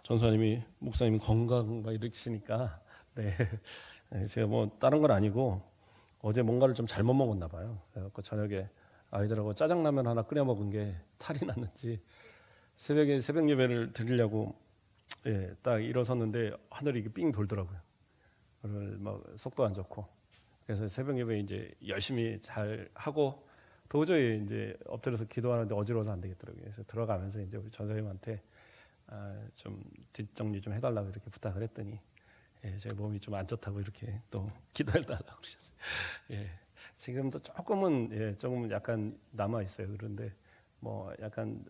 전사님이 목사님 건강 막 이러시니까 네. 제가 뭐 다른 건 아니고 어제 뭔가를 좀 잘못 먹었나 봐요. 그래갖고 저녁에 아이들하고 짜장라면 하나 끓여 먹은 게 탈이 났는지 새벽에 새벽 예배를 드리려고 딱 일어섰는데 하늘이 이게 삥 돌더라고요. 오늘 막 속도 안 좋고 그래서 새벽 예배 이제 열심히 잘 하고 도저히 이제 엎드려서 기도하는데 어지러워서 안 되겠더라고요. 그래서 들어가면서 이제 우리 전사님한테 좀 뒷정리 좀 해달라고 이렇게 부탁을 했더니 제 몸이 좀 안 좋다고 이렇게 또 기도해달라고 그러셨어요. 지금도 조금 약간 남아 있어요. 그런데 뭐 약간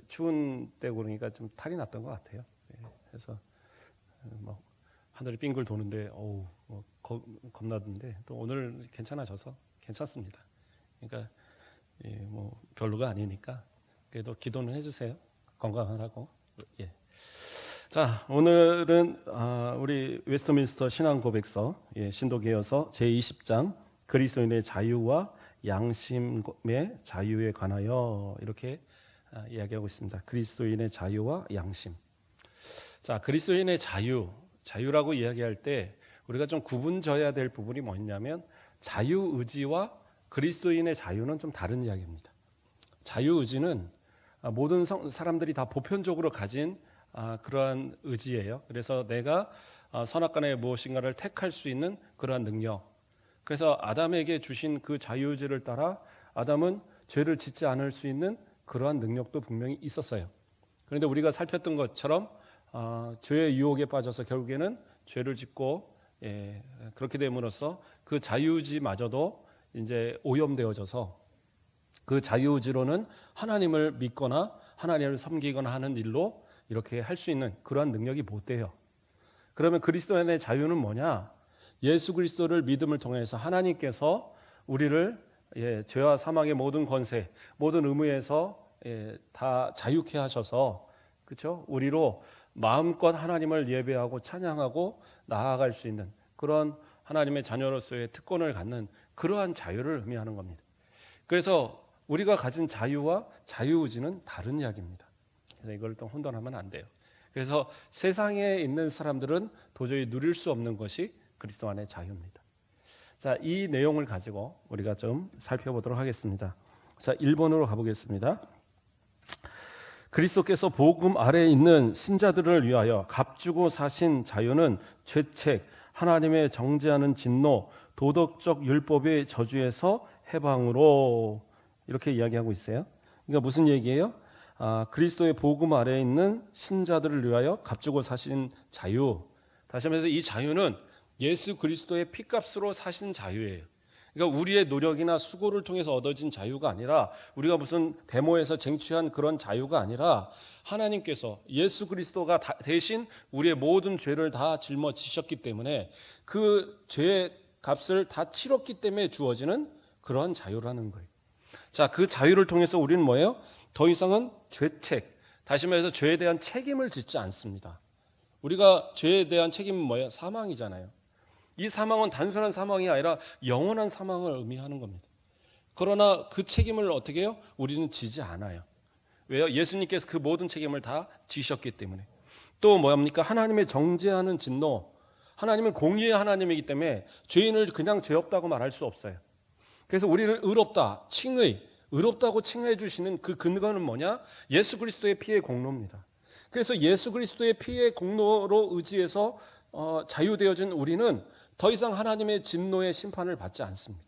추운 때고 그러니까 좀 탈이 났던 것 같아요. 그래서 뭐 하늘이 빙글 도는데 뭐 겁나던데 또 오늘 괜찮아져서 괜찮습니다. 그러니까 뭐 별로가 아니니까 그래도 기도는 해주세요. 건강하라고. 자, 오늘은 우리 웨스트민스터 신앙 고백서 신도계여서 제20장 그리스도인의 자유와 양심의 자유에 관하여 이렇게 이야기하고 있습니다. 그리스도인의 자유와 양심. 자, 그리스도인의 자유라고 이야기할 때 우리가 좀 구분져야 될 부분이 뭐냐면 자유의지와 그리스도인의 자유는 좀 다른 이야기입니다. 자유의지는 모든 사람들이 다 보편적으로 가진 그러한 의지예요. 그래서 내가 선악간에 무엇인가를 택할 수 있는 그러한 능력. 그래서 아담에게 주신 그 자유의지를 따라 아담은 죄를 짓지 않을 수 있는 그러한 능력도 분명히 있었어요. 그런데 우리가 살폈던 것처럼 죄의 유혹에 빠져서 결국에는 죄를 짓고 그렇게 됨으로써 그 자유의지마저도 이제 오염되어져서 그 자유의지로는 하나님을 믿거나 하나님을 섬기거나 하는 일로 이렇게 할 수 있는 그러한 능력이 못 돼요. 그러면 그리스도인의 자유는 뭐냐? 예수 그리스도를 믿음을 통해서 하나님께서 우리를 죄와 사망의 모든 권세, 모든 의무에서 다 자유케 하셔서 그렇죠? 우리로 마음껏 하나님을 예배하고 찬양하고 나아갈 수 있는 그런 하나님의 자녀로서의 특권을 갖는 그러한 자유를 의미하는 겁니다. 그래서 우리가 가진 자유와 자유의지는 다른 이야기입니다. 그래서 이걸 또 혼돈하면 안 돼요. 그래서 세상에 있는 사람들은 도저히 누릴 수 없는 것이 그리스도 안의 자유입니다. 자, 이 내용을 가지고 우리가 좀 살펴보도록 하겠습니다. 자, 1번으로 가보겠습니다. 그리스도께서 복음 아래에 있는 신자들을 위하여 값주고 사신 자유는 죄책, 하나님의 정죄하는 진노, 도덕적 율법의 저주에서 해방으로 이렇게 이야기하고 있어요. 그러니까 무슨 얘기예요? 그리스도의 복음 아래에 있는 신자들을 위하여 값주고 사신 자유. 다시 말해서 이 자유는 예수 그리스도의 피값으로 사신 자유예요. 그러니까 우리의 노력이나 수고를 통해서 얻어진 자유가 아니라 우리가 무슨 데모에서 쟁취한 그런 자유가 아니라 하나님께서 예수 그리스도가 대신 우리의 모든 죄를 다 짊어지셨기 때문에 그 죄의 값을 다 치렀기 때문에 주어지는 그런 자유라는 거예요. 자, 그 자유를 통해서 우리는 뭐예요? 더 이상은 죄책, 다시 말해서 죄에 대한 책임을 짓지 않습니다. 우리가 죄에 대한 책임은 뭐예요? 사망이잖아요. 이 사망은 단순한 사망이 아니라 영원한 사망을 의미하는 겁니다. 그러나 그 책임을 어떻게 해요? 우리는 지지 않아요. 왜요? 예수님께서 그 모든 책임을 다 지셨기 때문에. 또 뭐합니까? 하나님의 정죄하는 진노. 하나님은 공의의 하나님이기 때문에 죄인을 그냥 죄 없다고 말할 수 없어요. 그래서 우리를 의롭다고 칭해 주시는 그 근거는 뭐냐? 예수 그리스도의 피의 공로입니다. 그래서 예수 그리스도의 피의 공로로 의지해서 자유되어진 우리는 더 이상 하나님의 진노의 심판을 받지 않습니다.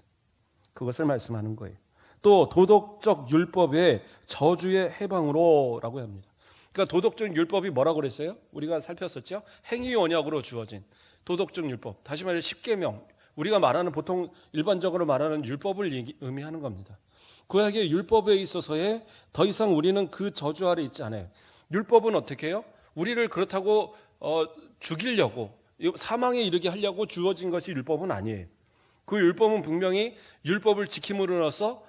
그것을 말씀하는 거예요. 또 도덕적 율법의 저주의 해방으로라고 합니다. 그러니까 도덕적 율법이 뭐라고 그랬어요? 우리가 살폈었죠? 행위 언약으로 주어진 도덕적 율법. 다시 말해 10계명. 우리가 말하는 보통 일반적으로 말하는 율법을 의미하는 겁니다. 구약의 율법에 있어서의 더 이상 우리는 그 저주 아래 있지 않아요. 율법은 어떻게 해요? 우리를 그렇다고 죽이려고 사망에 이르게 하려고 주어진 것이 율법은 아니에요. 그 율법은 분명히 율법을 지킴으로써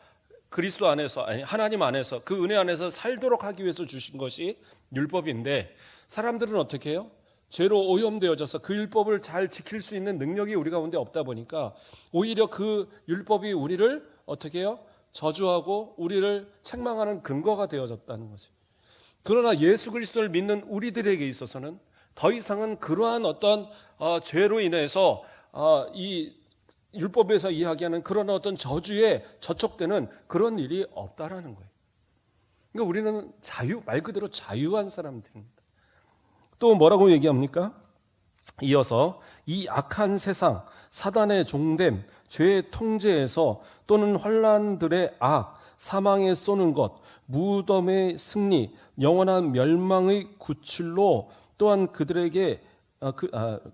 그리스도 안에서 하나님 안에서 그 은혜 안에서 살도록 하기 위해서 주신 것이 율법인데 사람들은 어떻게 해요? 죄로 오염되어져서 그 율법을 잘 지킬 수 있는 능력이 우리 가운데 없다 보니까 오히려 그 율법이 우리를 어떻게 해요? 저주하고 우리를 책망하는 근거가 되어졌다는 거죠. 그러나 예수 그리스도를 믿는 우리들에게 있어서는 더 이상은 그러한 어떤 죄로 인해서 이 율법에서 이야기하는 그런 어떤 저주에 저촉되는 그런 일이 없다라는 거예요. 그러니까 우리는 말 그대로 자유한 사람들입니다. 또 뭐라고 얘기합니까? 이어서 이 악한 세상, 사단의 종됨, 죄의 통제에서 또는 환난들의 악, 사망에 쏘는 것, 무덤의 승리, 영원한 멸망의 구출로 또한 그들에게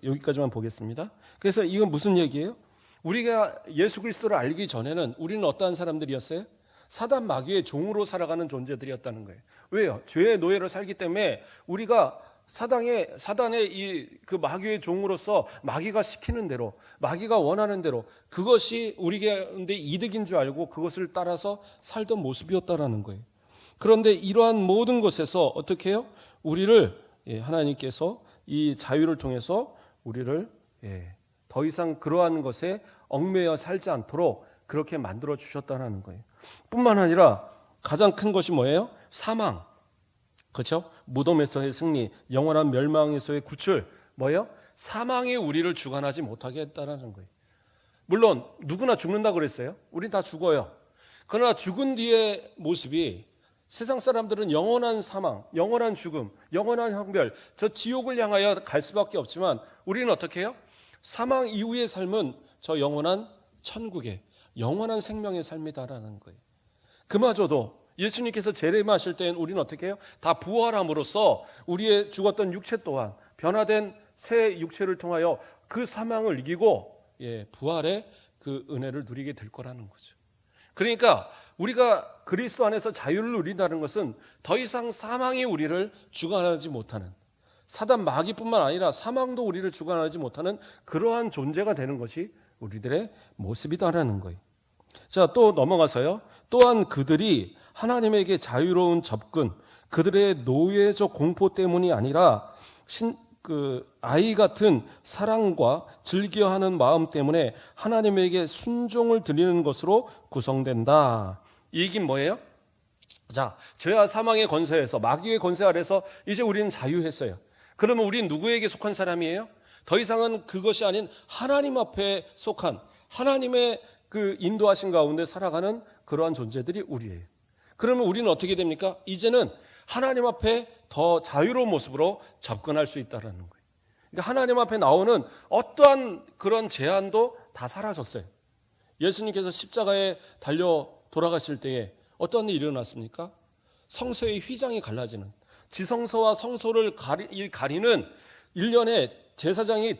여기까지만 보겠습니다. 그래서 이건 무슨 얘기예요? 우리가 예수 그리스도를 알기 전에는 우리는 어떠한 사람들이었어요? 사단 마귀의 종으로 살아가는 존재들이었다는 거예요. 왜요? 죄의 노예로 살기 때문에 우리가 사단의 이 그 마귀의 종으로서 마귀가 시키는 대로, 마귀가 원하는 대로 그것이 우리 가운데 이득인 줄 알고 그것을 따라서 살던 모습이었다라는 거예요. 그런데 이러한 모든 것에서 어떻게 해요? 우리를 하나님께서 이 자유를 통해서 우리를 더 이상 그러한 것에 얽매여 살지 않도록 그렇게 만들어 주셨다는 거예요. 뿐만 아니라 가장 큰 것이 뭐예요? 사망. 그렇죠? 무덤에서의 승리, 영원한 멸망에서의 구출. 뭐예요? 사망이 우리를 주관하지 못하게 했다는 거예요. 물론 누구나 죽는다고 그랬어요. 우린 다 죽어요. 그러나 죽은 뒤의 모습이 세상 사람들은 영원한 사망, 영원한 죽음, 영원한 형벌, 저 지옥을 향하여 갈 수밖에 없지만 우리는 어떻게 해요? 사망 이후의 삶은 저 영원한 천국의 영원한 생명의 삶이다라는 거예요. 그마저도 예수님께서 재림하실 때는 우리는 어떻게 해요? 다 부활함으로써 우리의 죽었던 육체 또한 변화된 새 육체를 통하여 그 사망을 이기고 부활의 그 은혜를 누리게 될 거라는 거죠. 그러니까 우리가 그리스도 안에서 자유를 누린다는 것은 더 이상 사망이 우리를 주관하지 못하는, 사단 마귀뿐만 아니라 사망도 우리를 주관하지 못하는 그러한 존재가 되는 것이 우리들의 모습이다라는 거예요. 자, 또 넘어가서요. 또한 그들이 하나님에게 자유로운 접근, 그들의 노예적 공포 때문이 아니라 아이 같은 사랑과 즐겨하는 마음 때문에 하나님에게 순종을 드리는 것으로 구성된다. 이 얘기는 뭐예요? 자, 죄와 사망의 권세에서, 마귀의 권세 아래서 이제 우리는 자유했어요. 그러면 우리는 누구에게 속한 사람이에요? 더 이상은 그것이 아닌 하나님 앞에 속한, 하나님의 그 인도하신 가운데 살아가는 그러한 존재들이 우리예요. 그러면 우리는 어떻게 됩니까? 이제는 하나님 앞에 더 자유로운 모습으로 접근할 수 있다는 거예요. 그러니까 하나님 앞에 나오는 어떠한 그런 제한도 다 사라졌어요. 예수님께서 십자가에 달려 돌아가실 때에 어떤 일이 일어났습니까? 성소의 휘장이 갈라지는, 지성소와 성소를 가리는 1년에 제사장이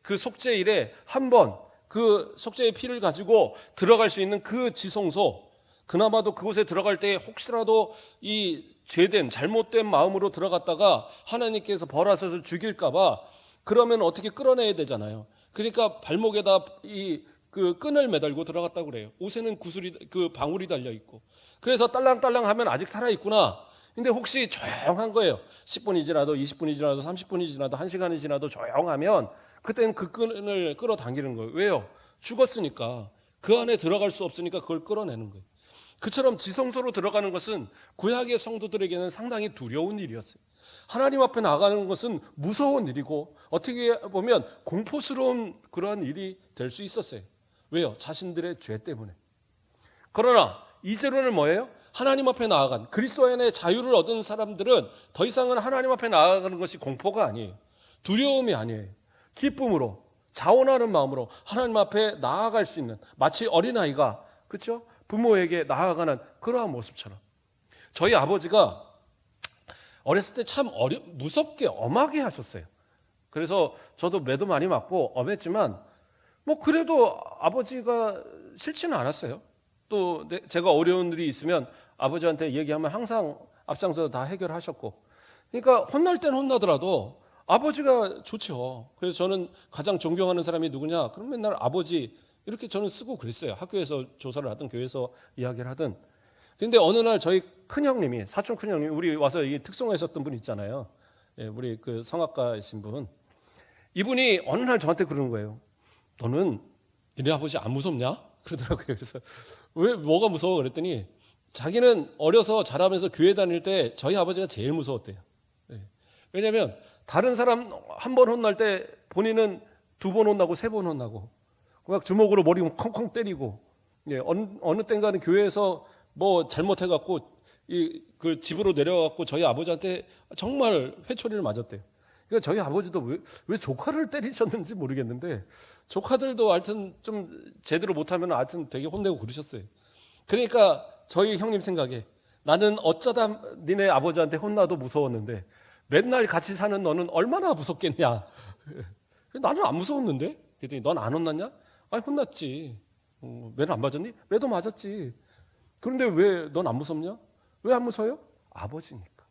그 속죄일에 한 번 그 속죄의 피를 가지고 들어갈 수 있는 그 지성소, 그나마도 그곳에 들어갈 때 혹시라도 이 죄된 잘못된 마음으로 들어갔다가 하나님께서 벌하셔서 죽일까봐 그러면 어떻게 끌어내야 되잖아요. 그러니까 발목에다 그 끈을 매달고 들어갔다고 그래요. 옷에는 그 방울이 달려 있고. 그래서 딸랑딸랑 하면 아직 살아 있구나. 근데 혹시 조용한 거예요. 10분이 지나도 20분이 지나도 30분이 지나도 1시간이 지나도 조용하면 그때는 그 끈을 끌어당기는 거예요. 왜요? 죽었으니까. 그 안에 들어갈 수 없으니까 그걸 끌어내는 거예요. 그처럼 지성소로 들어가는 것은 구약의 성도들에게는 상당히 두려운 일이었어요. 하나님 앞에 나가는 것은 무서운 일이고 어떻게 보면 공포스러운 그러한 일이 될 수 있었어요. 왜요? 자신들의 죄 때문에. 그러나 이제로는 뭐예요? 하나님 앞에 나아간 그리스도 안에 자유를 얻은 사람들은 더 이상은 하나님 앞에 나아가는 것이 공포가 아니에요. 두려움이 아니에요. 기쁨으로, 자원하는 마음으로 하나님 앞에 나아갈 수 있는, 마치 어린아이가, 그렇죠? 부모에게 나아가는 그러한 모습처럼. 저희 아버지가 어렸을 때 참 무섭게 엄하게 하셨어요. 그래서 저도 매도 많이 맞고 엄했지만 뭐 그래도 아버지가 싫지는 않았어요. 또 제가 어려운 일이 있으면 아버지한테 얘기하면 항상 앞장서서 다 해결하셨고, 그러니까 혼날 땐 혼나더라도 아버지가 좋죠. 그래서 저는 가장 존경하는 사람이 누구냐? 그럼 맨날 아버지 이렇게 저는 쓰고 그랬어요. 학교에서 조사를 하든 교회에서 이야기를 하든. 그런데 어느 날 저희 큰형님이, 사촌 큰형님이 우리 와서 이 특송하셨던 분 있잖아요. 우리 그 성악가이신 분. 이분이 어느 날 저한테 그러는 거예요. 너는 너네 아버지 안 무섭냐? 그러더라고요. 그래서 왜 뭐가 무서워? 그랬더니 자기는 어려서 자라면서 교회 다닐 때 저희 아버지가 제일 무서웠대요. 왜냐하면 다른 사람 한 번 혼날 때 본인은 2번 혼나고 3번 혼나고 막 주먹으로 머리 콩콩 때리고, 예, 어느 땐가는 교회에서 뭐 잘못해갖고 그 집으로 내려가고 저희 아버지한테 정말 회초리를 맞았대요. 그러니까 저희 아버지도 왜 조카를 때리셨는지 모르겠는데 조카들도 하여튼 좀 제대로 못하면 하여튼 되게 혼내고 그러셨어요. 그러니까 저희 형님 생각에 나는 어쩌다 니네 아버지한테 혼나도 무서웠는데 맨날 같이 사는 너는 얼마나 무섭겠냐. 나는 안 무서웠는데? 그랬더니 넌 안 혼났냐? 아니 혼났지. 매는 안 맞았니? 매도 맞았지. 그런데 왜 넌 안 무섭냐? 왜 안 무서워요? 아버지니까.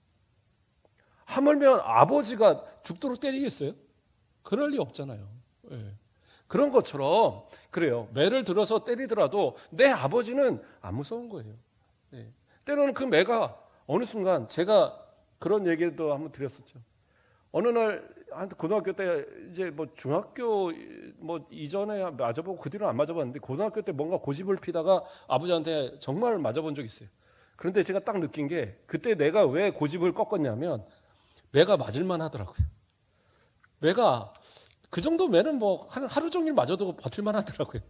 하물며 아버지가 죽도록 때리겠어요? 그럴 리 없잖아요. 예. 그런 것처럼 그래요. 매를 들어서 때리더라도 내 아버지는 안 무서운 거예요. 예. 때로는 그 매가 어느 순간 제가 그런 얘기도 한번 드렸었죠. 어느 날 한 고등학교 때 이제 뭐 중학교 뭐 이전에 맞아보고 그 뒤로는 안 맞아봤는데 고등학교 때 뭔가 고집을 피다가 아버지한테 정말 맞아본 적이 있어요. 그런데 제가 딱 느낀 게 그때 내가 왜 고집을 꺾었냐면 매가 맞을만 하더라고요. 매가 그 정도 매는 뭐 하루 종일 맞아도 버틸만 하더라고요.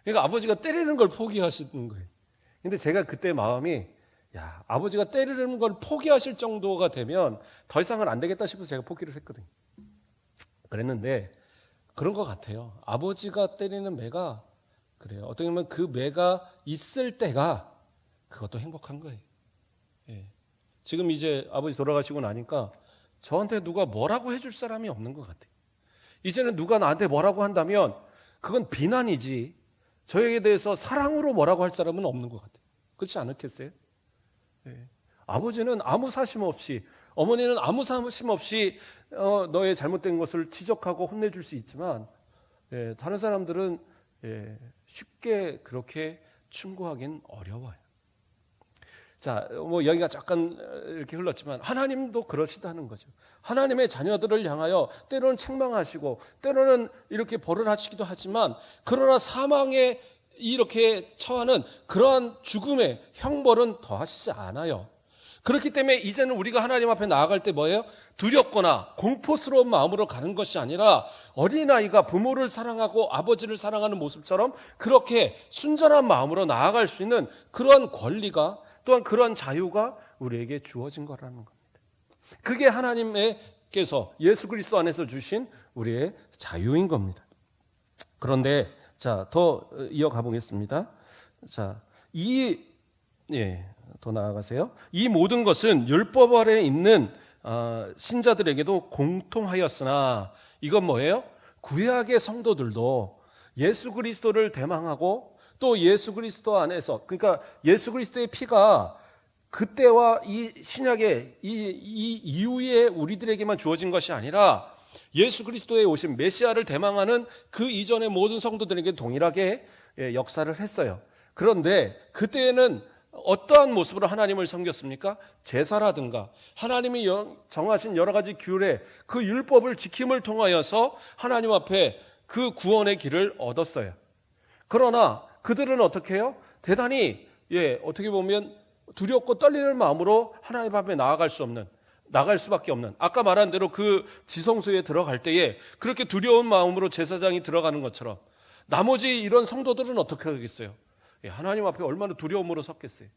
그러니까 아버지가 때리는 걸 포기하시는 거예요. 근데 제가 그때 마음이 야, 아버지가 때리는 걸 포기하실 정도가 되면 더 이상은 안 되겠다 싶어서 제가 포기를 했거든요. 그랬는데 그런 것 같아요. 아버지가 때리는 매가 그래요. 어떻게 보면 그 매가 있을 때가 그것도 행복한 거예요. 예. 지금 이제 아버지 돌아가시고 나니까 저한테 누가 뭐라고 해줄 사람이 없는 것 같아요. 이제는 누가 나한테 뭐라고 한다면 그건 비난이지 저에게 대해서 사랑으로 뭐라고 할 사람은 없는 것 같아요. 그렇지 않겠어요? 예. 아버지는 아무 사심 없이, 어머니는 아무 사심 없이 너의 잘못된 것을 지적하고 혼내줄 수 있지만 예, 다른 사람들은 예, 쉽게 그렇게 충고하긴 어려워요. 자, 뭐 여기가 잠깐 이렇게 흘렀지만 하나님도 그러시다는 거죠. 하나님의 자녀들을 향하여 때로는 책망하시고 때로는 이렇게 벌을 하시기도 하지만 그러나 사망에 이렇게 처하는 그러한 죽음의 형벌은 더하시지 않아요. 그렇기 때문에 이제는 우리가 하나님 앞에 나아갈 때 뭐예요? 두렵거나 공포스러운 마음으로 가는 것이 아니라 어린아이가 부모를 사랑하고 아버지를 사랑하는 모습처럼 그렇게 순전한 마음으로 나아갈 수 있는 그런 권리가 또한 그런 자유가 우리에게 주어진 거라는 겁니다. 그게 하나님께서 예수 그리스도 안에서 주신 우리의 자유인 겁니다. 그런데 자, 더 이어가 보겠습니다. 자, 더 나아가세요. 이 모든 것은 율법 아래 있는 신자들에게도 공통하였으나 이건 뭐예요? 구약의 성도들도 예수 그리스도를 대망하고 또 예수 그리스도 안에서 그러니까 예수 그리스도의 피가 그때와 이 신약의 이 이후에 우리들에게만 주어진 것이 아니라 예수 그리스도의 오신 메시아를 대망하는 그 이전의 모든 성도들에게 동일하게 역사를 했어요. 그런데 그때에는 어떠한 모습으로 하나님을 섬겼습니까? 제사라든가 하나님이 정하신 여러 가지 규례, 그 율법을 지킴을 통하여서 하나님 앞에 그 구원의 길을 얻었어요. 그러나 그들은 어떻게 해요? 대단히 어떻게 보면 두렵고 떨리는 마음으로 하나님 앞에 나갈 수밖에 없는 아까 말한 대로 그 지성소에 들어갈 때에 그렇게 두려운 마음으로 제사장이 들어가는 것처럼 나머지 이런 성도들은 어떻게 하겠어요? 하나님 앞에 얼마나 두려움으로 섰겠어요.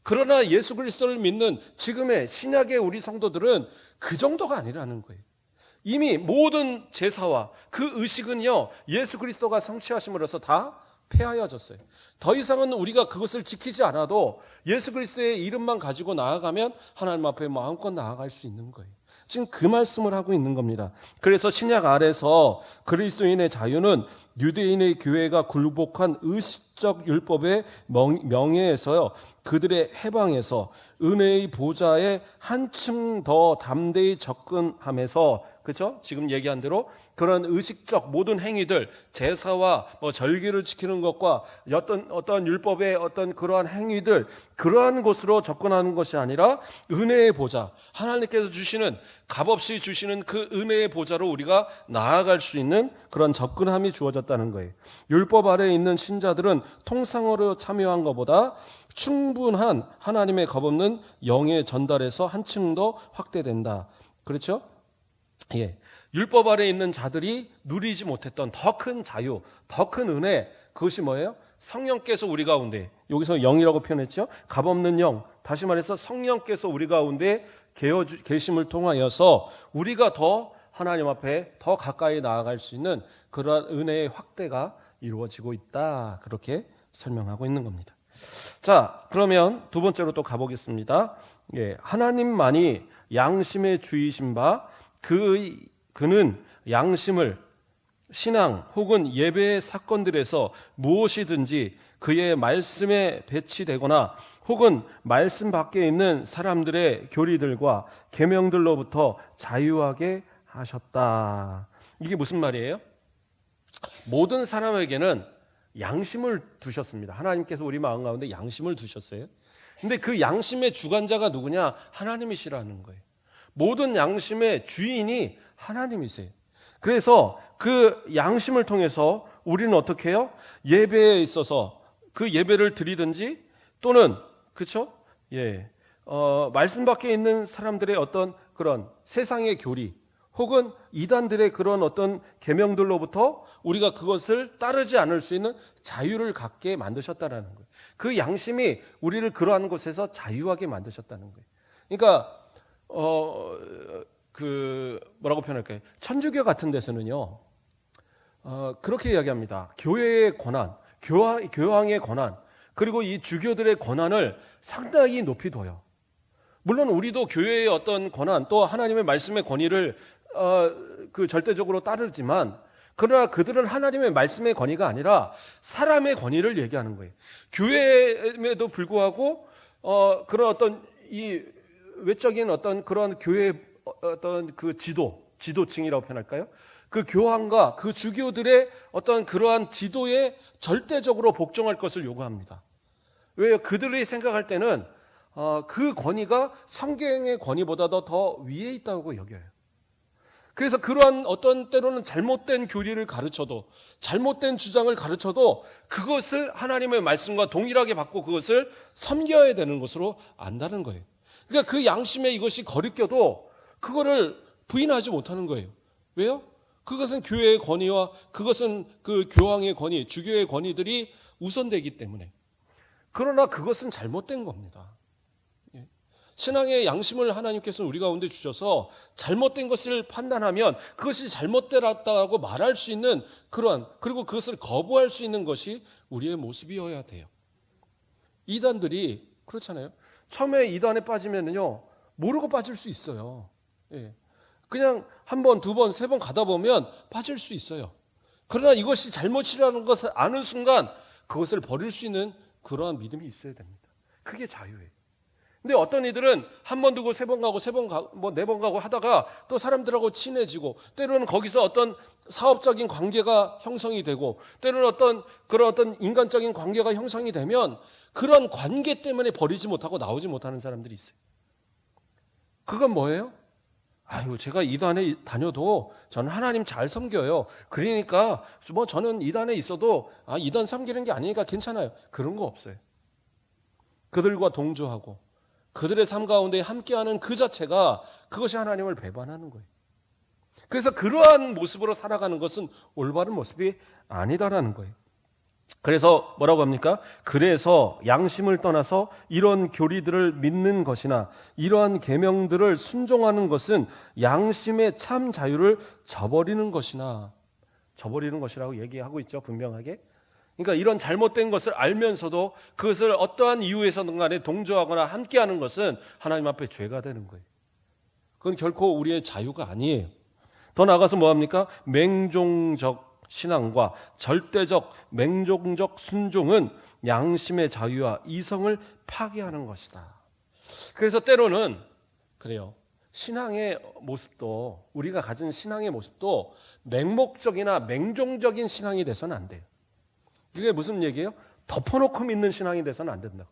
그러나 예수 그리스도를 믿는 지금의 신약의 우리 성도들은 그 정도가 아니라는 거예요. 이미 모든 제사와 그 의식은요 예수 그리스도가 성취하심으로써 다 폐하여졌어요. 더 이상은 우리가 그것을 지키지 않아도 예수 그리스도의 이름만 가지고 나아가면 하나님 앞에 마음껏 나아갈 수 있는 거예요. 지금 그 말씀을 하고 있는 겁니다. 그래서 신약 아래서 그리스도인의 자유는 유대인의 교회가 굴복한 의식적 율법의 명예에서요 그들의 해방에서 은혜의 보좌에 한층 더 담대히 접근하면서 그렇죠? 지금 얘기한 대로 그런 의식적 모든 행위들 제사와 뭐 절기를 지키는 것과 어떤 율법의 어떤 그러한 행위들 그러한 곳으로 접근하는 것이 아니라 은혜의 보좌 하나님께서 주시는 값없이 주시는 그 은혜의 보좌로 우리가 나아갈 수 있는 그런 접근함이 주어졌다는 거예요. 율법 아래에 있는 신자들은 통상으로 참여한 것보다 충분한 하나님의 겁없는 영의 전달에서 한층 더 확대된다. 그렇죠? 예. 율법 아래 있는 자들이 누리지 못했던 더 큰 자유, 더 큰 은혜, 그것이 뭐예요? 성령께서 우리 가운데, 여기서 영이라고 표현했죠? 값없는 영, 다시 말해서 성령께서 우리 가운데 계심을 통하여서 우리가 더 하나님 앞에 더 가까이 나아갈 수 있는 그러한 은혜의 확대가 이루어지고 있다. 그렇게 설명하고 있는 겁니다. 자, 그러면 두 번째로 또 가보겠습니다. 예, 하나님만이 양심의 주이신 바 그는 양심을 신앙 혹은 예배의 사건들에서 무엇이든지 그의 말씀에 배치되거나 혹은 말씀 밖에 있는 사람들의 교리들과 계명들로부터 자유하게 하셨다. 이게 무슨 말이에요? 모든 사람에게는 양심을 두셨습니다. 하나님께서 우리 마음 가운데 양심을 두셨어요. 근데 그 양심의 주관자가 누구냐? 하나님이시라는 거예요. 모든 양심의 주인이 하나님이세요. 그래서 그 양심을 통해서 우리는 어떻게 해요? 예배에 있어서 그 예배를 드리든지 또는 그렇죠? 예, 말씀 밖에 있는 사람들의 어떤 그런 세상의 교리 혹은 이단들의 그런 어떤 계명들로부터 우리가 그것을 따르지 않을 수 있는 자유를 갖게 만드셨다라는 거예요. 그 양심이 우리를 그러한 곳에서 자유하게 만드셨다는 거예요. 그러니까 뭐라고 표현할까요? 천주교 같은 데서는요, 그렇게 이야기합니다. 교회의 권한, 교황의 권한, 그리고 이 주교들의 권한을 상당히 높이 둬요. 물론 우리도 교회의 어떤 권한, 또 하나님의 말씀의 권위를 절대적으로 따르지만, 그러나 그들은 하나님의 말씀의 권위가 아니라 사람의 권위를 얘기하는 거예요. 교회에도 불구하고 그런 어떤 이 외적인 어떤 그런 교회의 어떤 그 지도층이라고 표현할까요? 그 교황과 그 주교들의 어떤 그러한 지도에 절대적으로 복종할 것을 요구합니다. 왜요? 그들이 생각할 때는 그 권위가 성경의 권위보다도 더 위에 있다고 여겨요. 그래서 그러한 어떤 때로는 잘못된 교리를 가르쳐도, 잘못된 주장을 가르쳐도 그것을 하나님의 말씀과 동일하게 받고 그것을 섬겨야 되는 것으로 안다는 거예요. 그러니까 그 양심에 이것이 거리껴도 그거를 부인하지 못하는 거예요. 왜요? 그것은 교회의 권위와 그것은 그 교황의 권위, 주교의 권위들이 우선되기 때문에. 그러나 그것은 잘못된 겁니다. 신앙의 양심을 하나님께서 우리 가운데 주셔서 잘못된 것을 판단하면 그것이 잘못되었다고 말할 수 있는 그리고 그것을 거부할 수 있는 것이 우리의 모습이어야 돼요. 이단들이 그렇잖아요. 처음에 이단에 빠지면요, 모르고 빠질 수 있어요. 예. 그냥 한 번, 두 번, 세 번 가다 보면 빠질 수 있어요. 그러나 이것이 잘못이라는 것을 아는 순간 그것을 버릴 수 있는 그러한 믿음이 있어야 됩니다. 그게 자유예요. 근데 어떤 이들은 한 번 두고 세 번 가고 네 번 가고 하다가 또 사람들하고 친해지고 때로는 거기서 어떤 사업적인 관계가 형성이 되고 때로는 그런 어떤 인간적인 관계가 형성이 되면 그런 관계 때문에 버리지 못하고 나오지 못하는 사람들이 있어요. 그건 뭐예요? 아유, 제가 이단에 다녀도 저는 하나님 잘 섬겨요. 그러니까 뭐 저는 이단에 있어도 이단 섬기는 게 아니니까 괜찮아요. 그런 거 없어요. 그들과 동조하고 그들의 삶 가운데 함께하는 그 자체가 그것이 하나님을 배반하는 거예요. 그래서 그러한 모습으로 살아가는 것은 올바른 모습이 아니다라는 거예요. 그래서 뭐라고 합니까? 그래서 양심을 떠나서 이런 교리들을 믿는 것이나 이러한 계명들을 순종하는 것은 양심의 참 자유를 저버리는 것이라고 얘기하고 있죠, 분명하게. 그러니까 이런 잘못된 것을 알면서도 그것을 어떠한 이유에서든 간에 동조하거나 함께하는 것은 하나님 앞에 죄가 되는 거예요. 그건 결코 우리의 자유가 아니에요. 더 나아가서 뭐합니까? 맹종적 신앙과 절대적 맹종적 순종은 양심의 자유와 이성을 파괴하는 것이다. 그래서 때로는 그래요. 신앙의 모습도, 우리가 가진 신앙의 모습도 맹목적이나 맹종적인 신앙이 돼서는 안 돼요. 이게 무슨 얘기예요? 덮어놓고 믿는 신앙이 돼서는 안 된다고.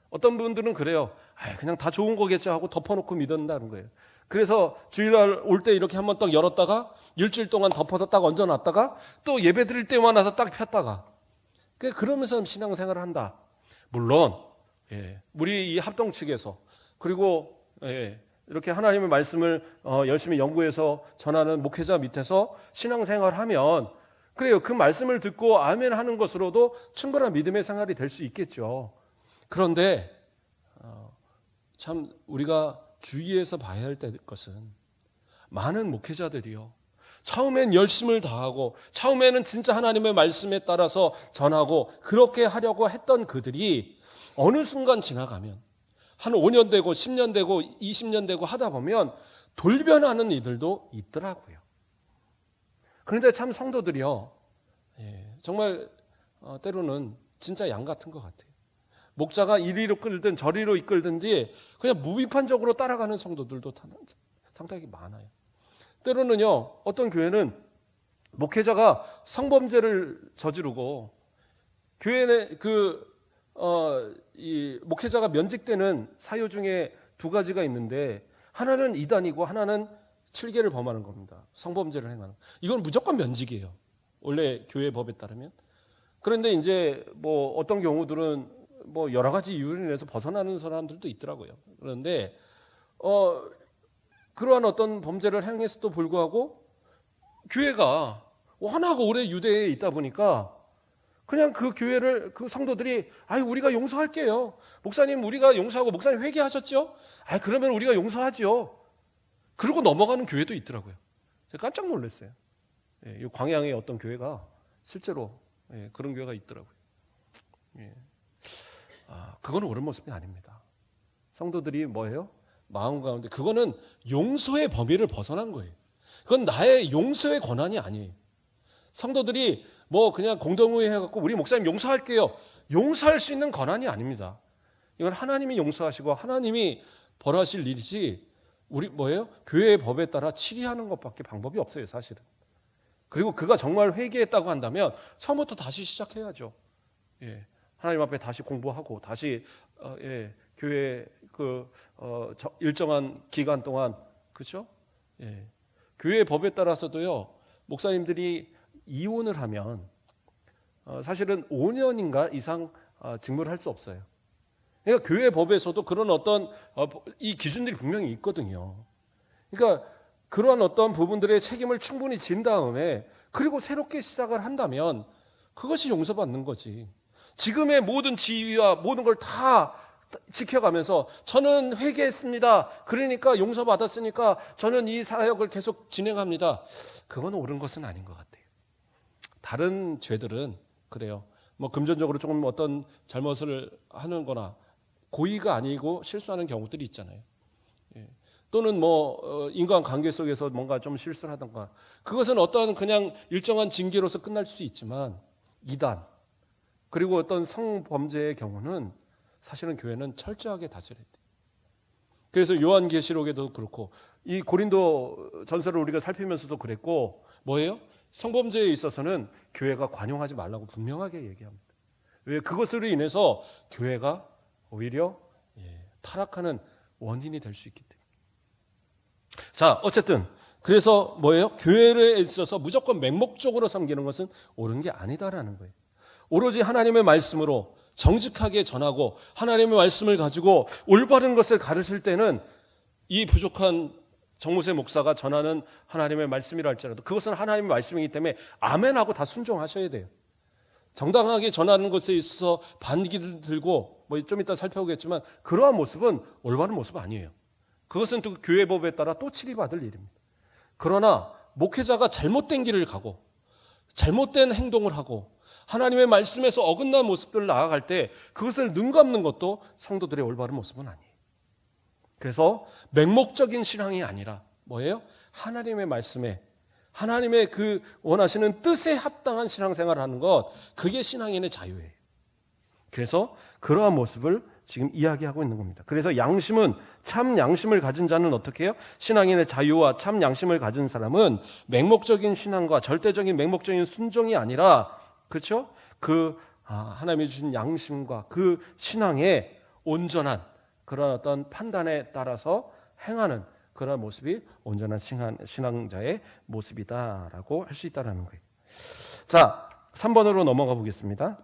어떤 분들은 그래요. 그냥 다 좋은 거겠지 하고 덮어놓고 믿는다는 거예요. 그래서 주일날 올 때 이렇게 한번 딱 열었다가 일주일 동안 덮어서 딱 얹어놨다가 또 예배 드릴 때만 와서 딱 폈다가 그러면서 신앙생활을 한다. 물론 우리 이 합동 측에서 그리고 이렇게 하나님의 말씀을 열심히 연구해서 전하는 목회자 밑에서 신앙생활하면 그래요. 그 말씀을 듣고 아멘 하는 것으로도 충분한 믿음의 생활이 될 수 있겠죠. 그런데 참 우리가 주의해서 봐야 할 것은 많은 목회자들이요, 처음엔 열심을 다하고 처음에는 진짜 하나님의 말씀에 따라서 전하고 그렇게 하려고 했던 그들이 어느 순간 지나가면 한 5년 되고 10년 되고 20년 되고 하다 보면 돌변하는 이들도 있더라고요. 그런데 참 성도들이요, 정말 때로는 진짜 양 같은 것 같아요. 목자가 이리로 끌든 저리로 이끌든지 그냥 무비판적으로 따라가는 성도들도 상당히 많아요. 때로는요, 어떤 교회는 목회자가 성범죄를 저지르고 교회 내 이 목회자가 면직되는 사유 중에 두 가지가 있는데 하나는 이단이고 하나는 칠계를 범하는 겁니다. 성범죄를 행하는. 이건 무조건 면직이에요, 원래 교회 법에 따르면. 그런데 이제 뭐 어떤 경우들은 뭐 여러 가지 이유로 인해서 벗어나는 사람들도 있더라고요. 그런데 그러한 어떤 범죄를 행했음에도 불구하고 교회가 워낙 오래 유대에 있다 보니까 그냥 그 교회를, 그 성도들이 우리가 용서할게요. 목사님 우리가 용서하고, 목사님 회개하셨죠? 그러면 우리가 용서하죠. 그러고 넘어가는 교회도 있더라고요. 제가 깜짝 놀랐어요. 이 광양의 어떤 교회가 실제로 그런 교회가 있더라고요. 그거는 옳은 모습이 아닙니다. 성도들이 뭐예요? 마음 가운데, 그거는 용서의 범위를 벗어난 거예요. 그건 나의 용서의 권한이 아니에요. 성도들이 뭐 그냥 공동의회 해갖고 우리 목사님 용서할게요, 용서할 수 있는 권한이 아닙니다. 이건 하나님이 용서하시고 하나님이 벌하실 일이지, 우리 뭐예요? 교회의 법에 따라 치리하는 것밖에 방법이 없어요, 사실은. 그리고 그가 정말 회개했다고 한다면 처음부터 다시 시작해야죠. 하나님 앞에 다시 공부하고 다시 교회 일정한 기간 동안, 그렇죠? 교회 법에 따라서도요, 목사님들이 이혼을 하면 사실은 5년인가 이상 직무를 할 수 없어요. 그러니까 교회 법에서도 그런 어떤 이 기준들이 분명히 있거든요. 그러니까 그러한 어떤 부분들의 책임을 충분히 진 다음에 그리고 새롭게 시작을 한다면 그것이 용서받는 거지. 지금의 모든 지위와 모든 걸 다 지켜가면서 저는 회개했습니다, 그러니까 용서받았으니까 저는 이 사역을 계속 진행합니다, 그건 옳은 것은 아닌 것 같아요. 다른 죄들은 그래요. 뭐 금전적으로 조금 어떤 잘못을 하는 거나 고의가 아니고 실수하는 경우들이 있잖아요. 또는 뭐 인간관계 속에서 뭔가 좀 실수를 하던가, 그것은 어떠한 그냥 일정한 징계로서 끝날 수도 있지만 이단 그리고 어떤 성범죄의 경우는 사실은 교회는 철저하게 다스려야 돼요. 그래서 요한계시록에도 그렇고 이 고린도 전서를 우리가 살피면서도 그랬고, 뭐예요? 성범죄에 있어서는 교회가 관용하지 말라고 분명하게 얘기합니다. 왜? 그것으로 인해서 교회가 오히려 타락하는 원인이 될 수 있기 때문에. 자, 어쨌든 그래서 뭐예요? 교회에 있어서 무조건 맹목적으로 섬기는 것은 옳은 게 아니다라는 거예요. 오로지 하나님의 말씀으로 정직하게 전하고 하나님의 말씀을 가지고 올바른 것을 가르칠 때는 이 부족한 정무세 목사가 전하는 하나님의 말씀이라 할지라도 그것은 하나님의 말씀이기 때문에 아멘하고 다 순종하셔야 돼요. 정당하게 전하는 것에 있어서 반기를 들고 뭐 좀 이따 살펴보겠지만 그러한 모습은 올바른 모습 아니에요. 그것은 또 교회법에 따라 또 치리받을 일입니다. 그러나 목회자가 잘못된 길을 가고 잘못된 행동을 하고 하나님의 말씀에서 어긋난 모습들을 나아갈 때 그것을 눈감는 것도 성도들의 올바른 모습은 아니에요. 그래서 맹목적인 신앙이 아니라 뭐예요? 하나님의 말씀에, 하나님의 그 원하시는 뜻에 합당한 신앙생활을 하는 것, 그게 신앙인의 자유예요. 그래서 그러한 모습을 지금 이야기하고 있는 겁니다. 그래서 양심은, 참 양심을 가진 자는 어떻게 해요? 신앙인의 자유와 참 양심을 가진 사람은 맹목적인 신앙과 절대적인 맹목적인 순종이 아니라, 그렇죠? 하나님이 주신 양심과 그 신앙의 온전한 그런 어떤 판단에 따라서 행하는 그런 모습이 온전한 신앙자의 모습이다라고 할 수 있다는 거예요. 자, 3번으로 넘어가 보겠습니다.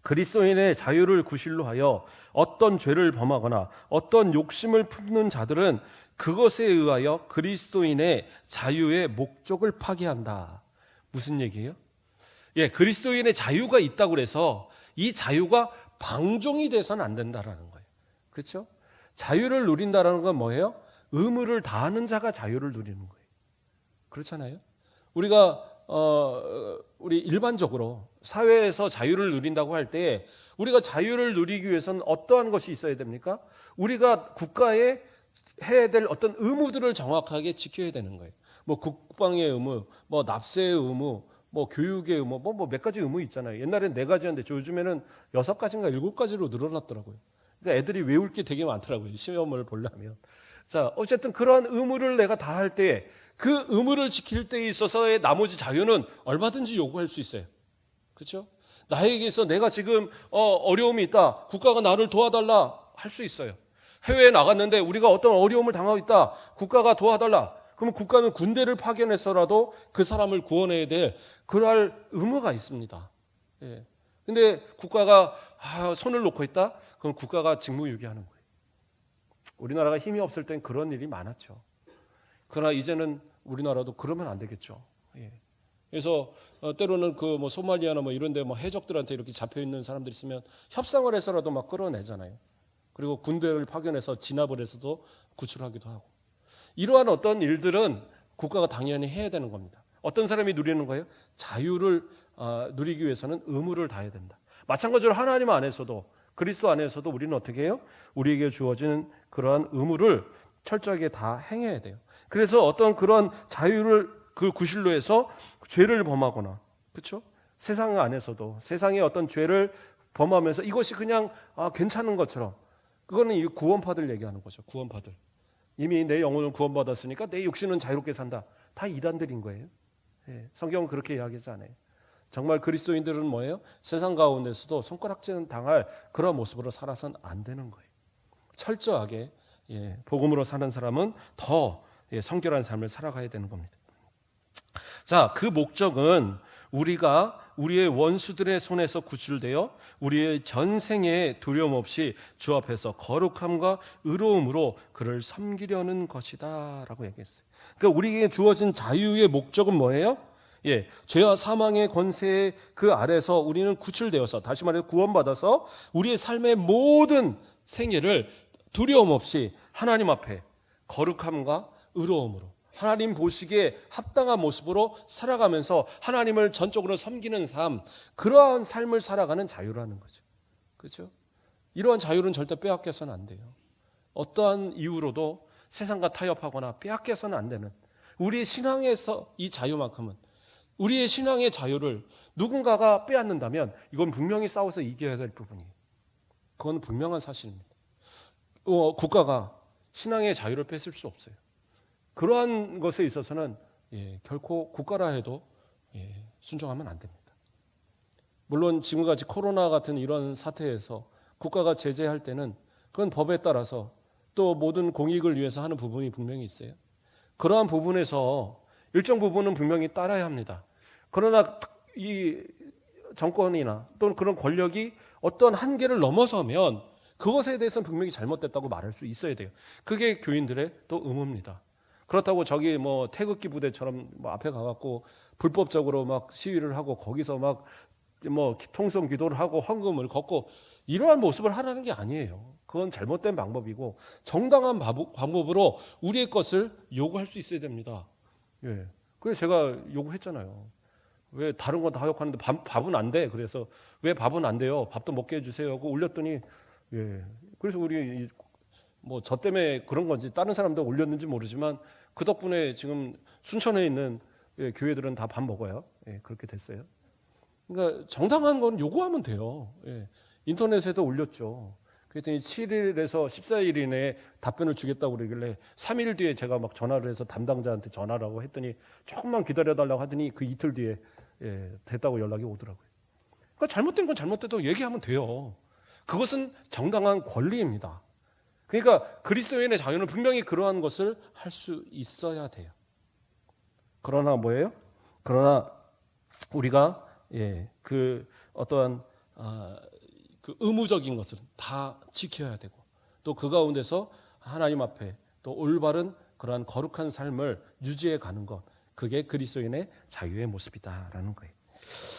그리스도인의 자유를 구실로 하여 어떤 죄를 범하거나 어떤 욕심을 품는 자들은 그것에 의하여 그리스도인의 자유의 목적을 파괴한다. 무슨 얘기예요? 예, 그리스도인의 자유가 있다고 해서 이 자유가 방종이 돼서는 안 된다라는 거예요. 그렇죠? 자유를 누린다라는 건 뭐예요? 의무를 다하는 자가 자유를 누리는 거예요. 그렇잖아요? 우리가 우리 일반적으로 사회에서 자유를 누린다고 할 때 우리가 자유를 누리기 위해서는 어떠한 것이 있어야 됩니까? 우리가 국가에 해야 될 어떤 의무들을 정확하게 지켜야 되는 거예요. 뭐 국방의 의무, 뭐 납세의 의무, 뭐 교육의 의무, 뭐 몇 가지 의무 있잖아요. 옛날엔 4가지였는데 요즘에는 6가지인가 7가지로 늘어났더라고요. 그러니까 애들이 외울 게 되게 많더라고요. 시험을 보려면. 자, 어쨌든 그러한 의무를 내가 다 할 때 그 의무를 지킬 때에 있어서의 나머지 자유는 얼마든지 요구할 수 있어요. 그렇죠? 나에게서 내가 지금 어려움이 있다. 국가가 나를 도와달라 할 수 있어요. 해외에 나갔는데 우리가 어떤 어려움을 당하고 있다. 국가가 도와달라. 그러면 국가는 군대를 파견해서라도 그 사람을 구원해야 될 그럴 의무가 있습니다. 예. 근데 국가가 손을 놓고 있다? 그럼 국가가 직무유기하는 거예요. 우리나라가 힘이 없을 땐 그런 일이 많았죠. 그러나 이제는 우리나라도 그러면 안 되겠죠. 예. 그래서 때로는 그 뭐 소말리아나 뭐 이런 데 뭐 해적들한테 이렇게 잡혀 있는 사람들 있으면 협상을 해서라도 막 끌어내잖아요. 그리고 군대를 파견해서 진압을 해서도 구출하기도 하고. 이러한 어떤 일들은 국가가 당연히 해야 되는 겁니다. 어떤 사람이 누리는 거예요? 자유를 누리기 위해서는 의무를 다해야 된다. 마찬가지로 하나님 안에서도 그리스도 안에서도 우리는 어떻게 해요? 우리에게 주어지는 그러한 의무를 철저하게 다 행해야 돼요. 그래서 어떤 그런 자유를 그 구실로 해서 죄를 범하거나, 그렇죠? 세상 안에서도 세상의 어떤 죄를 범하면서 이것이 그냥 괜찮은 것처럼, 그거는 이 구원파들 얘기하는 거죠. 구원파들. 이미 내 영혼을 구원받았으니까 내 육신은 자유롭게 산다. 다 이단들인 거예요. 예, 성경은 그렇게 이야기하지 않아요. 정말 그리스도인들은 뭐예요? 세상 가운데서도 손가락질 당할 그런 모습으로 살아서는 안 되는 거예요. 철저하게 복음으로 사는 사람은 더 성결한 삶을 살아가야 되는 겁니다. 자, 그 목적은 우리가 우리의 원수들의 손에서 구출되어 우리의 전생에 두려움 없이 주 앞에서 거룩함과 의로움으로 그를 섬기려는 것이다 라고 얘기했어요. 그러니까 우리에게 주어진 자유의 목적은 뭐예요? 죄와 사망의 권세 그 아래서 우리는 구출되어서, 다시 말해 구원받아서 우리의 삶의 모든 생애를 두려움 없이 하나님 앞에 거룩함과 의로움으로 하나님 보시기에 합당한 모습으로 살아가면서 하나님을 전적으로 섬기는 삶, 그러한 삶을 살아가는 자유라는 거죠. 그렇죠? 이러한 자유는 절대 빼앗겨서는 안 돼요. 어떠한 이유로도 세상과 타협하거나 빼앗겨서는 안 되는, 우리의 신앙에서 이 자유만큼은, 우리의 신앙의 자유를 누군가가 빼앗는다면 이건 분명히 싸워서 이겨야 될 부분이에요. 그건 분명한 사실입니다. 국가가 신앙의 자유를 뺏을 수 없어요. 그러한 것에 있어서는 결코 국가라 해도 순종하면 안 됩니다. 물론 지금같이 코로나 같은 이런 사태에서 국가가 제재할 때는 그건 법에 따라서 또 모든 공익을 위해서 하는 부분이 분명히 있어요. 그러한 부분에서 일정 부분은 분명히 따라야 합니다. 그러나 이 정권이나 또는 그런 권력이 어떤 한계를 넘어서면 그것에 대해서는 분명히 잘못됐다고 말할 수 있어야 돼요. 그게 교인들의 또 의무입니다. 그렇다고 저기 뭐 태극기 부대처럼 뭐 앞에 가갖고 불법적으로 막 시위를 하고 거기서 막 뭐 통성 기도를 하고 헌금을 걷고 이러한 모습을 하라는 게 아니에요. 그건 잘못된 방법이고 정당한 방법으로 우리의 것을 요구할 수 있어야 됩니다. 그래서 제가 요구했잖아요. 왜 다른 건 다 허용하는데 밥은 안 돼? 그래서 왜 밥은 안 돼요? 밥도 먹게 해주세요 하고 올렸더니 그래서 우리 뭐 저 때문에 그런 건지 다른 사람도 올렸는지 모르지만 그 덕분에 지금 순천에 있는 교회들은 다 밥 먹어요. 그렇게 됐어요. 그러니까 정당한 건 요구하면 돼요. 인터넷에도 올렸죠. 그랬더니 7일에서 14일 이내에 답변을 주겠다고 그러길래 3일 뒤에 제가 막 전화를 해서 담당자한테 전화라고 했더니 조금만 기다려달라고 하더니 그 이틀 뒤에 됐다고 연락이 오더라고요. 그러니까 잘못된 건 잘못됐다고 얘기하면 돼요. 그것은 정당한 권리입니다. 그러니까 그리스도인의 자유는 분명히 그러한 것을 할 수 있어야 돼요. 그러나 뭐예요? 그러나 우리가 그 어떠한 그 의무적인 것을 다 지켜야 되고 또 그 가운데서 하나님 앞에 또 올바른 그러한 거룩한 삶을 유지해 가는 것, 그게 그리스도인의 자유의 모습이다라는 거예요.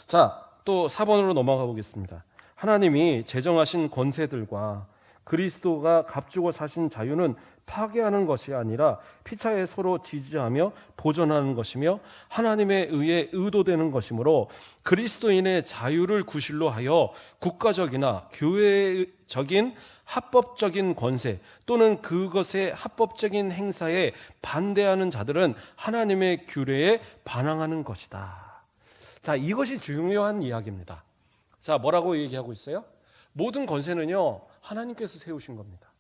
자, 또 4번으로 넘어가 보겠습니다. 하나님이 제정하신 권세들과 그리스도가 값주고 사신 자유는 파괴하는 것이 아니라 피차에 서로 지지하며 보존하는 것이며 하나님에 의해 의도되는 것이므로 그리스도인의 자유를 구실로 하여 국가적이나 교회적인 합법적인 권세 또는 그것의 합법적인 행사에 반대하는 자들은 하나님의 규례에 반항하는 것이다. 자, 이것이 중요한 이야기입니다. 자, 뭐라고 얘기하고 있어요? 모든 권세는요, 하나님께서 세우신 겁니다.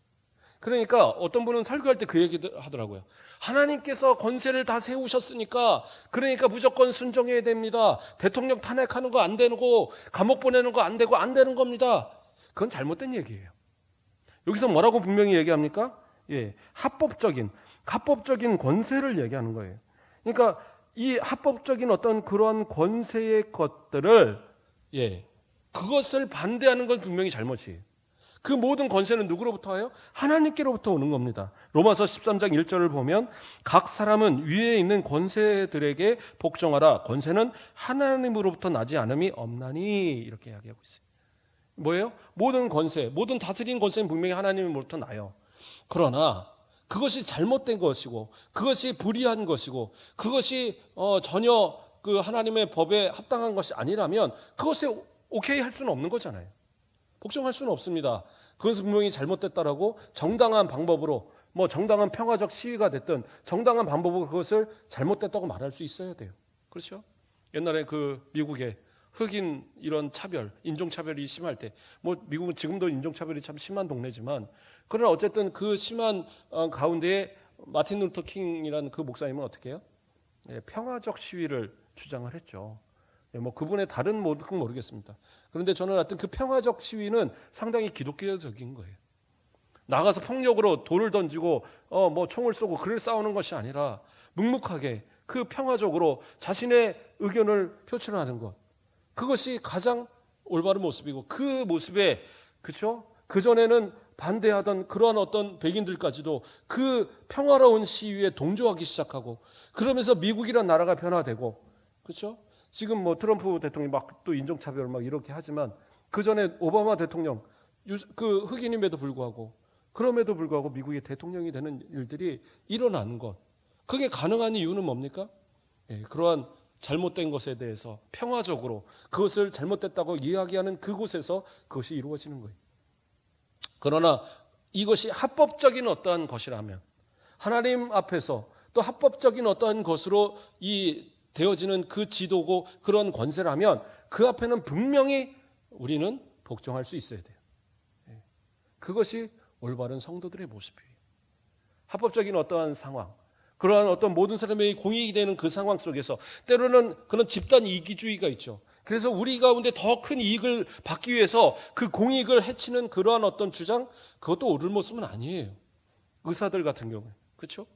그러니까 어떤 분은 설교할 때 그 얘기 하더라고요. 하나님께서 권세를 다 세우셨으니까 그러니까 무조건 순종해야 됩니다. 대통령 탄핵하는 거 안 되고 감옥 보내는 거 안 되는 겁니다. 그건 잘못된 얘기예요. 여기서 뭐라고 분명히 얘기합니까? 예, 합법적인 권세를 얘기하는 거예요. 그러니까 이 합법적인 어떤 그런 권세의 것들을 그것을 반대하는 건 분명히 잘못이에요. 그 모든 권세는 누구로부터 와요? 하나님께로부터 오는 겁니다. 로마서 13장 1절을 보면 각 사람은 위에 있는 권세들에게 복종하라. 권세는 하나님으로부터 나지 않음이 없나니 이렇게 이야기하고 있어요. 뭐예요? 모든 권세, 모든 다스리는 권세는 분명히 하나님으로부터 나요. 그러나 그것이 잘못된 것이고 그것이 불의한 것이고 그것이 전혀 그 하나님의 법에 합당한 것이 아니라면 그것에 오케이 할 수는 없는 거잖아요. 복종할 수는 없습니다. 그것은 분명히 잘못됐다라고 정당한 방법으로 정당한 평화적 시위가 됐든 정당한 방법으로 그것을 잘못됐다고 말할 수 있어야 돼요. 그렇죠? 옛날에 그 미국에 흑인 이런 차별, 인종차별이 심할 때 미국은 지금도 인종차별이 참 심한 동네지만 그러나 어쨌든 그 심한 가운데에 마틴 루터 킹이라는 그 목사님은 어떻게 해요? 평화적 시위를 주장을 했죠. 그분의 다른 모든 모르겠습니다. 그런데 저는 하여튼 그 평화적 시위는 상당히 기독교적인 거예요. 나가서 폭력으로 돌을 던지고 총을 쏘고 그를 싸우는 것이 아니라 묵묵하게 그 평화적으로 자신의 의견을 표출하는 것, 그것이 가장 올바른 모습이고 그 모습에 그렇죠? 그전에는 반대하던 그러한 어떤 백인들까지도 그 평화로운 시위에 동조하기 시작하고 그러면서 미국이란 나라가 변화되고 그렇죠? 지금 트럼프 대통령이 막 또 인종차별 막 이렇게 하지만 그 전에 오바마 대통령 그 흑인임에도 불구하고 그럼에도 불구하고 미국의 대통령이 되는 일들이 일어나는 것, 그게 가능한 이유는 뭡니까? 그러한 잘못된 것에 대해서 평화적으로 그것을 잘못됐다고 이야기하는 그곳에서 그것이 이루어지는 거예요. 그러나 이것이 합법적인 어떠한 것이라면 하나님 앞에서 또 합법적인 어떠한 것으로 되어지는 그 지도고 그런 권세라면 그 앞에는 분명히 우리는 복종할 수 있어야 돼요. 그것이 올바른 성도들의 모습이에요. 합법적인 어떠한 상황, 그러한 어떤 모든 사람의 공익이 되는 그 상황 속에서 때로는 그런 집단 이기주의가 있죠. 그래서 우리 가운데 더 큰 이익을 받기 위해서 그 공익을 해치는 그러한 어떤 주장, 그것도 옳은 모습은 아니에요. 의사들 같은 경우에. 그렇죠?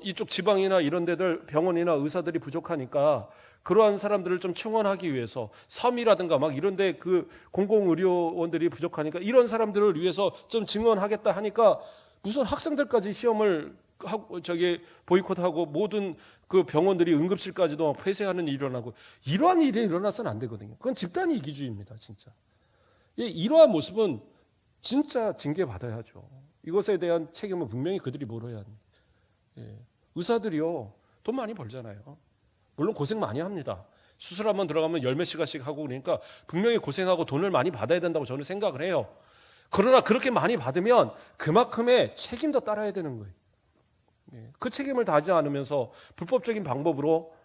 이쪽 지방이나 이런 데들 병원이나 의사들이 부족하니까 그러한 사람들을 좀 충원하기 위해서 섬이라든가 막 이런 데 그 공공의료원들이 부족하니까 이런 사람들을 위해서 좀 증원하겠다 하니까 무슨 학생들까지 시험을 하고 보이콧하고 모든 그 병원들이 응급실까지도 폐쇄하는 일이 일어나고 이러한 일이 일어나서는 안 되거든요. 그건 집단 이기주의입니다, 진짜. 이러한 모습은 진짜 징계받아야죠. 이것에 대한 책임은 분명히 그들이 물어야 합니다. 의사들이요, 돈 많이 벌잖아요. 물론 고생 많이 합니다. 수술 한번 들어가면 열 몇 시간씩 하고 그러니까 분명히 고생하고 돈을 많이 받아야 된다고 저는 생각을 해요. 그러나 그렇게 많이 받으면 그만큼의 책임도 따라야 되는 거예요. 그 책임을 다하지 않으면서 불법적인 방법으로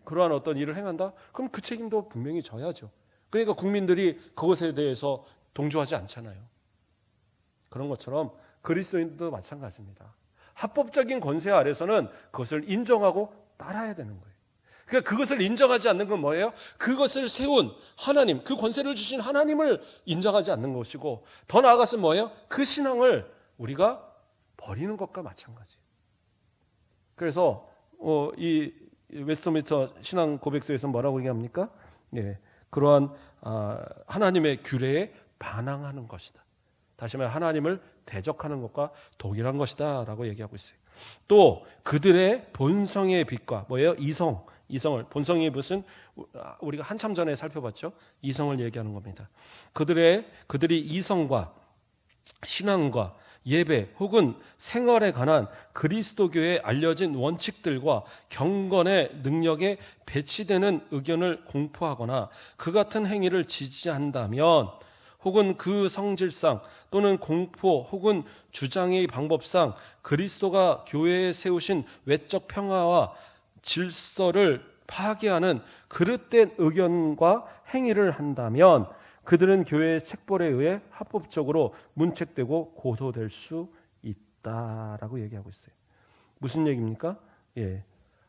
그러한 어떤 일을 행한다? 그럼 그 책임도 분명히 져야죠. 그러니까 국민들이 그것에 대해서 동조하지 않잖아요. 그런 것처럼 그리스도인도 마찬가지입니다. 합법적인 권세 아래서는 그것을 인정하고 따라야 되는 거예요. 그러니까 그것을 인정하지 않는 건 뭐예요? 그것을 세운 하나님, 그 권세를 주신 하나님을 인정하지 않는 것이고 더 나아가서 뭐예요? 그 신앙을 우리가 버리는 것과 마찬가지예요. 그래서 이 웨스트민스터 신앙 고백서에서 뭐라고 얘기합니까? 그러한 하나님의 규례에 반항하는 것이다. 다시 말해 하나님을 대적하는 것과 동일한 것이다 라고 얘기하고 있어요. 또 그들의 본성의 빛과 뭐예요? 이성을 본성이 무슨 우리가 한참 전에 살펴봤죠. 이성을 얘기하는 겁니다. 그들이 이성과 신앙과 예배 혹은 생활에 관한 그리스도교의 알려진 원칙들과 경건의 능력에 배치되는 의견을 공포하거나 그 같은 행위를 지지한다면 혹은 그 성질상 또는 공포 혹은 주장의 방법상 그리스도가 교회에 세우신 외적 평화와 질서를 파괴하는 그릇된 의견과 행위를 한다면 그들은 교회의 책벌에 의해 합법적으로 문책되고 고소될 수 있다라고 얘기하고 있어요. 무슨 얘기입니까?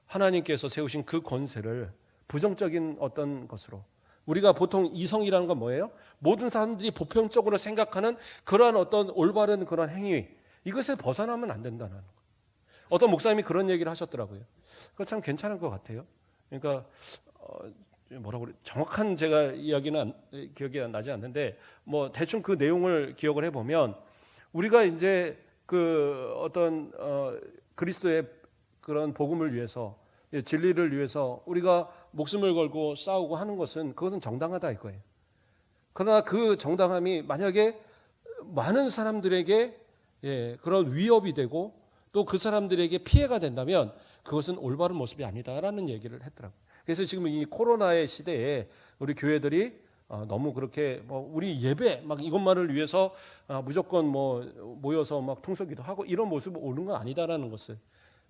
하나님께서 세우신 그 권세를 부정적인 어떤 것으로, 우리가 보통 이성이라는 건 뭐예요? 모든 사람들이 보편적으로 생각하는 그러한 어떤 올바른 그런 행위, 이것에 벗어나면 안 된다는 거예요. 어떤 목사님이 그런 얘기를 하셨더라고요. 그거 참 괜찮은 것 같아요. 그러니까 뭐라고 그래, 정확한 제가 이야기는 기억이 나지 않는데 뭐 대충 그 내용을 기억을 해보면 우리가 이제 그 어떤 그리스도의 그런 복음을 위해서, 진리를 위해서 우리가 목숨을 걸고 싸우고 하는 것은 그것은 정당하다 이거예요. 그러나 그 정당함이 만약에 많은 사람들에게 그런 위협이 되고 또 그 사람들에게 피해가 된다면 그것은 올바른 모습이 아니다라는 얘기를 했더라고요. 그래서 지금 이 코로나의 시대에 우리 교회들이 너무 그렇게 뭐 우리 예배 막 이것만을 위해서 무조건 뭐 모여서 막 통솔기도 하고 이런 모습이 옳은 건 아니다라는 것을,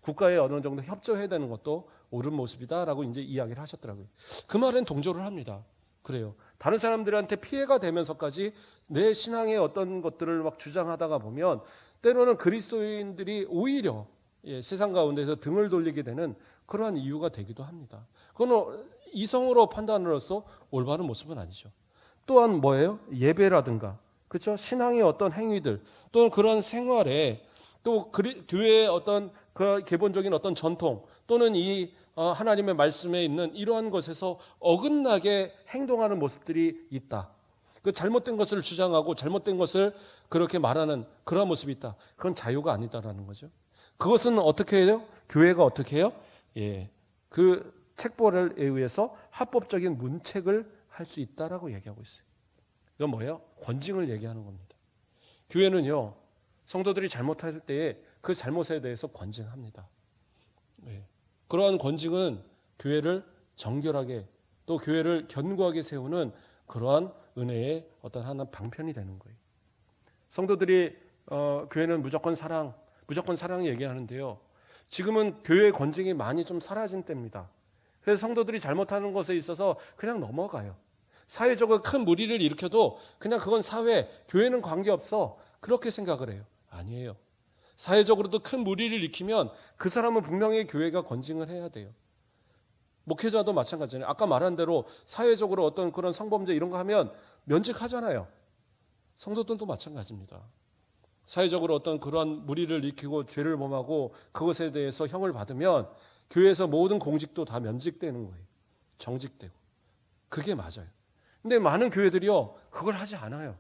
국가에 어느 정도 협조해야 되는 것도 옳은 모습이다라고 이제 이야기를 하셨더라고요. 그 말엔 동조를 합니다. 그래요. 다른 사람들한테 피해가 되면서까지 내 신앙의 어떤 것들을 막 주장하다가 보면 때로는 그리스도인들이 오히려 세상 가운데서 등을 돌리게 되는 그러한 이유가 되기도 합니다. 그건 이성으로 판단으로서 올바른 모습은 아니죠. 또한 뭐예요? 예배라든가, 그렇죠? 신앙의 어떤 행위들 또는 그런 생활에 또 교회의 어떤 그 기본적인 어떤 전통 또는 이 하나님의 말씀에 있는 이러한 것에서 어긋나게 행동하는 모습들이 있다. 그 잘못된 것을 주장하고 잘못된 것을 그렇게 말하는 그런 모습이 있다. 그건 자유가 아니다라는 거죠. 그것은 어떻게 해요? 교회가 어떻게 해요? 그 책벌에 의해서 합법적인 문책을 할 수 있다라고 얘기하고 있어요. 이건 뭐예요? 권징을 얘기하는 겁니다. 교회는요, 성도들이 잘못할 때에 그 잘못에 대해서 권징합니다. 그러한 권징은 교회를 정결하게 또 교회를 견고하게 세우는 그러한 은혜의 어떤 하나 방편이 되는 거예요. 성도들이 교회는 무조건 사랑 얘기하는데요. 지금은 교회의 권징이 많이 좀 사라진 때입니다. 그래서 성도들이 잘못하는 것에 있어서 그냥 넘어가요. 사회적으로 큰 무리를 일으켜도 그냥 그건 사회, 교회는 관계없어 그렇게 생각을 해요. 아니에요. 사회적으로도 큰 무리를 일으키면 그 사람은 분명히 교회가 권징을 해야 돼요. 목회자도 마찬가지잖아요. 아까 말한 대로 사회적으로 어떤 그런 성범죄 이런 거 하면 면직하잖아요. 성도들도 마찬가지입니다. 사회적으로 어떤 그러한 무리를 일으키고 죄를 범하고 그것에 대해서 형을 받으면 교회에서 모든 공직도 다 면직되는 거예요. 정직되고. 그게 맞아요. 근데 많은 교회들이요, 그걸 하지 않아요.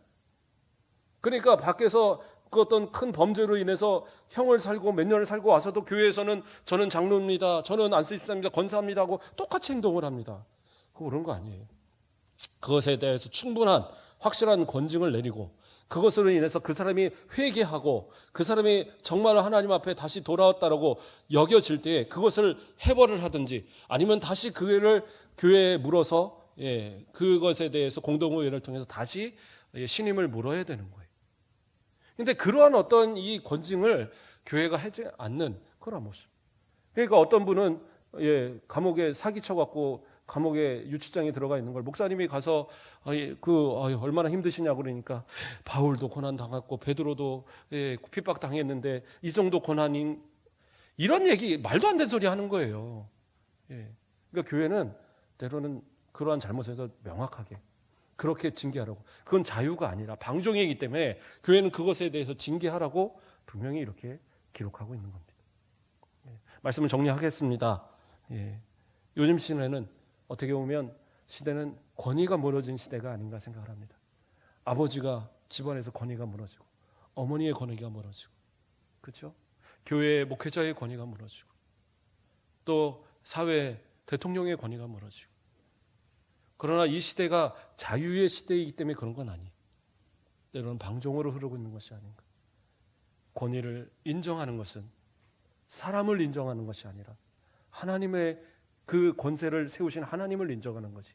그러니까 밖에서 그 어떤 큰 범죄로 인해서 형을 살고 몇 년을 살고 와서도 교회에서는 저는 장로입니다, 저는 안수집사입니다, 권사입니다 하고 똑같이 행동을 합니다. 그거 그런 거 아니에요. 그것에 대해서 충분한 확실한 권징을 내리고 그것으로 인해서 그 사람이 회개하고 그 사람이 정말 하나님 앞에 다시 돌아왔다라고 여겨질 때 그것을 해벌을 하든지 아니면 다시 그 교회에 물어서 그것에 대해서 공동의회를 통해서 다시 신임을 물어야 되는 거예요. 그런데 그러한 어떤 이 권징을 교회가 하지 않는 그런 모습. 그러니까 어떤 분은 감옥에 사기쳐갖고 감옥에 유치장에 들어가 있는 걸 목사님이 가서 얼마나 힘드시냐고 그러니까 바울도 고난 당했고 베드로도 핍박 당했는데 이 정도 고난인 이런 얘기 말도 안 되는 소리 하는 거예요. 그러니까 교회는 때로는 그러한 잘못에서 명확하게 그렇게 징계하라고. 그건 자유가 아니라 방종이기 때문에 교회는 그것에 대해서 징계하라고 분명히 이렇게 기록하고 있는 겁니다. 말씀을 정리하겠습니다. 요즘 시대는 어떻게 보면 시대는 권위가 무너진 시대가 아닌가 생각을 합니다. 아버지가 집안에서 권위가 무너지고 어머니의 권위가 무너지고 그렇죠? 교회 목회자의 권위가 무너지고 또 사회 대통령의 권위가 무너지고 그러나 이 시대가 자유의 시대이기 때문에 그런 건 아니에요. 때로는 방종으로 흐르고 있는 것이 아닌가. 권위를 인정하는 것은 사람을 인정하는 것이 아니라 하나님의 그 권세를 세우신 하나님을 인정하는 것이.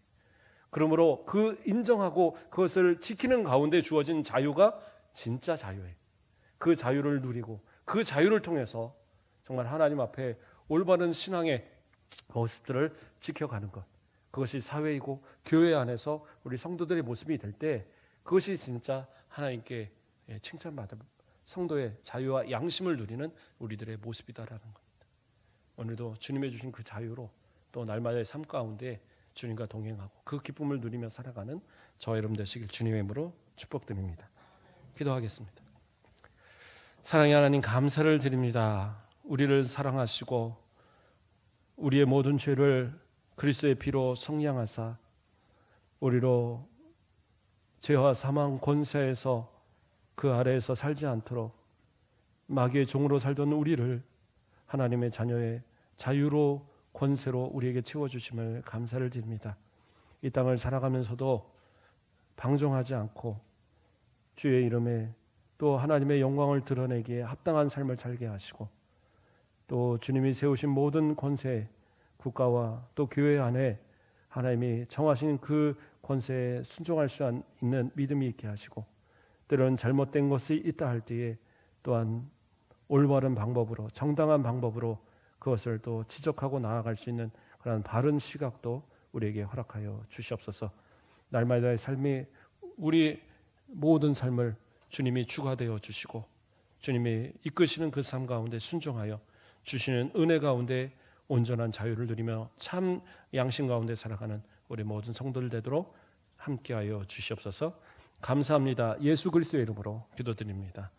그러므로 그 인정하고 그것을 지키는 가운데 주어진 자유가 진짜 자유예요. 그 자유를 누리고 그 자유를 통해서 정말 하나님 앞에 올바른 신앙의 모습들을 지켜가는 것. 그것이 사회이고 교회 안에서 우리 성도들의 모습이 될 때 그것이 진짜 하나님께 칭찬받을 성도의 자유와 양심을 누리는 우리들의 모습이다라는 겁니다. 오늘도 주님의 주신 그 자유로 또 날마다의 삶 가운데 주님과 동행하고 그 기쁨을 누리며 살아가는 저와 여러분 되시길 주님의 이름으로 축복드립니다. 기도하겠습니다. 사랑의 하나님 감사를 드립니다. 우리를 사랑하시고 우리의 모든 죄를 그리스도의 피로 성량하사 우리로 죄와 사망 권세에서 그 아래에서 살지 않도록 마귀의 종으로 살던 우리를 하나님의 자녀의 자유로 권세로 우리에게 채워주심을 감사를 드립니다. 이 땅을 살아가면서도 방종하지 않고 주의 이름에 또 하나님의 영광을 드러내기에 합당한 삶을 살게 하시고 또 주님이 세우신 모든 권세 국가와 또 교회 안에 하나님이 정하신 그 권세에 순종할 수 있는 믿음이 있게 하시고 때로는 잘못된 것이 있다 할 때에 또한 올바른 방법으로 정당한 방법으로 그것을 또 지적하고 나아갈 수 있는 그런 바른 시각도 우리에게 허락하여 주시옵소서. 날마다의 삶이 우리 모든 삶을 주님이 주가 되어 주시고 주님이 이끄시는 그 삶 가운데 순종하여 주시는 은혜 가운데 온전한 자유를 누리며 참 양심 가운데 살아가는 우리 모든 성도들 되도록 함께하여 주시옵소서. 감사합니다. 예수 그리스도의 이름으로 기도드립니다.